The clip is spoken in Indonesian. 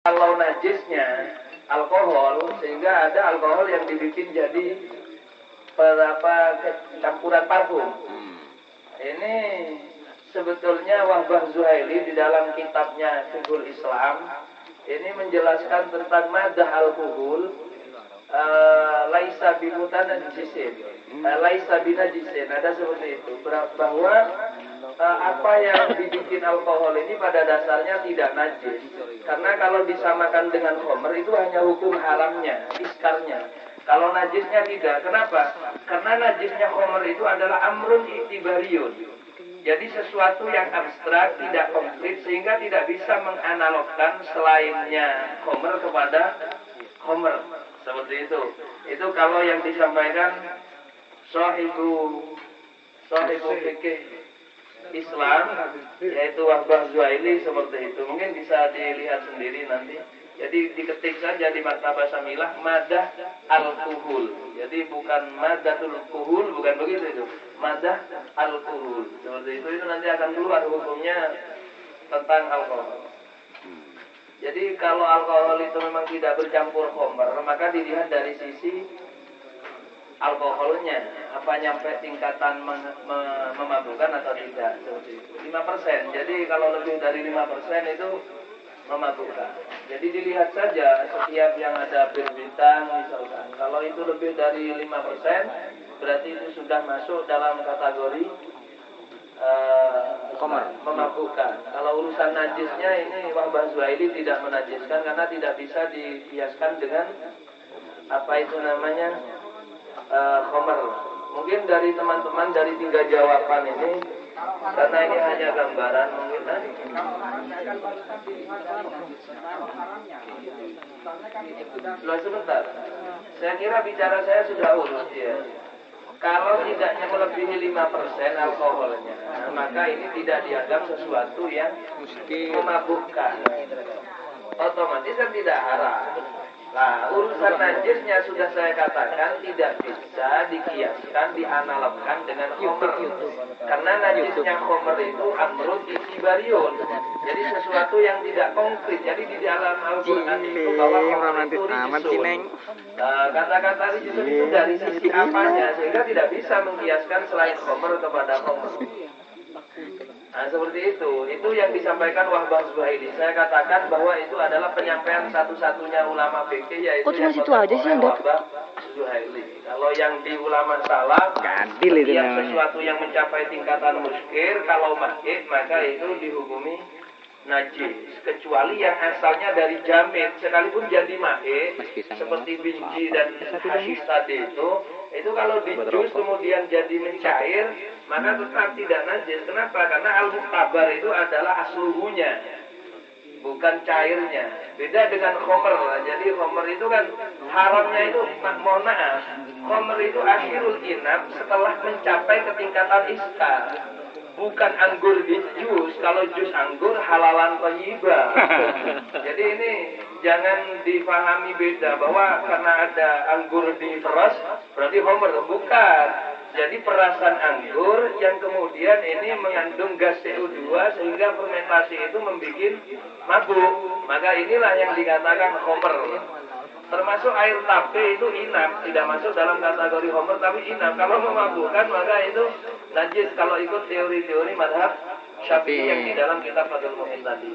Kalau najisnya alkohol, sehingga ada alkohol yang dibikin jadi campuran parfum. Ini sebetulnya Wahbah Zuhaili di dalam kitabnya Fiqhul Islam ini menjelaskan tentang madah alkohol, laisa bimutanajisin, laisa binajisin, ada seperti itu, bahwa apa yang dibikin alkohol ini pada dasarnya tidak najis. Karena kalau disamakan dengan khamr itu hanya hukum haramnya, iskarnya. Kalau najisnya tidak. Kenapa? Karena najisnya khamr itu adalah amrun i'tibariyun. Jadi sesuatu yang abstrak, tidak konkret, sehingga tidak bisa menganalogkan selainnya khamr kepada khamr. Seperti itu. Itu kalau yang disampaikan sahibu fikih Islam, yaitu Wahbah Zuhaili, seperti itu. Mungkin bisa dilihat sendiri nanti. Jadi diketik saja di Maktabah Syamilah madah al-kuhul. Jadi bukan madatul kuhul, bukan begitu itu. Madah al-kuhul. Seperti itu nanti akan keluar hukumnya tentang alkohol. Jadi kalau alkohol itu memang tidak bercampur khamr, maka dilihat dari sisi alkoholnya, apa nyampe tingkatan memabukkan atau tidak, seperti itu. 5%. Jadi kalau lebih dari 5% itu memabukkan. Jadi dilihat saja setiap yang ada berbintang misalkan. Kalau itu lebih dari 5%, berarti itu sudah masuk dalam kategori memabukkan. Kalau urusan najisnya ini Wahbah Zuhaili tidak menajiskan karena tidak bisa dikiaskan dengan apa itu namanya khamr. Mungkin dari teman-teman dari 3 jawaban ini, karena ini hanya gambaran mungkin. Sebentar. Saya kira bicara saya sudah urus ya. Kalau tidaknya melebihi 5% alkoholnya, maka ini tidak dianggap sesuatu yang memabukkan. Otomatis kan tidak haram. Nah, urusan najisnya sudah saya katakan tidak bisa dikiaskan, dianalogkan dengan khamr. Karena najisnya khamr itu amrun i'tibariyun. Jadi sesuatu yang tidak konkret. Jadi di dalam Al-Quran itu bahwa khamr itu rijsun. Kata-kata rijsun itu dari sisi apanya, sehingga tidak bisa mengkiaskan selain khamr kepada khamr. Nah, seperti itu. Itu yang disampaikan Wahbah Zuhaili. Saya katakan bahwa itu adalah penyampaian satu-satunya ulama fikih, yaitu Wahbah Zuhaili. Kalau yang di ulama salaf, setiap sesuatu yang mencapai tingkatan muskir, kalau makit, maka itu dihukumi najis. Kecuali yang asalnya dari jamit, sekalipun jadi makit, seperti binji dan hasyis tadi itu kalau dijus kemudian jadi mencair, maka tetap tidak najis. Kenapa? Karena al-muqtabar itu adalah asluhunya, bukan cairnya. Beda dengan khamr. Jadi khamr itu kan haramnya itu, mohon maaf, khamr itu akhirul inab setelah mencapai ketingkatan iskar. Bukan anggur di jus. Kalau jus anggur halalan thayyibah. Jadi ini jangan difahami beda bahwa karena ada anggur di peras berarti khamr. Bukan. Jadi perasan anggur yang kemudian ini mengandung gas CO2 sehingga fermentasi itu membuat mabuk. Maka inilah yang dikatakan khamr. Termasuk air tape itu inap, tidak masuk dalam kategori khamr tapi inap. Kalau memabukkan maka itu najis kalau ikut teori-teori mazhab Syafi'i yang di dalam kitab Fathul Mu'in tadi.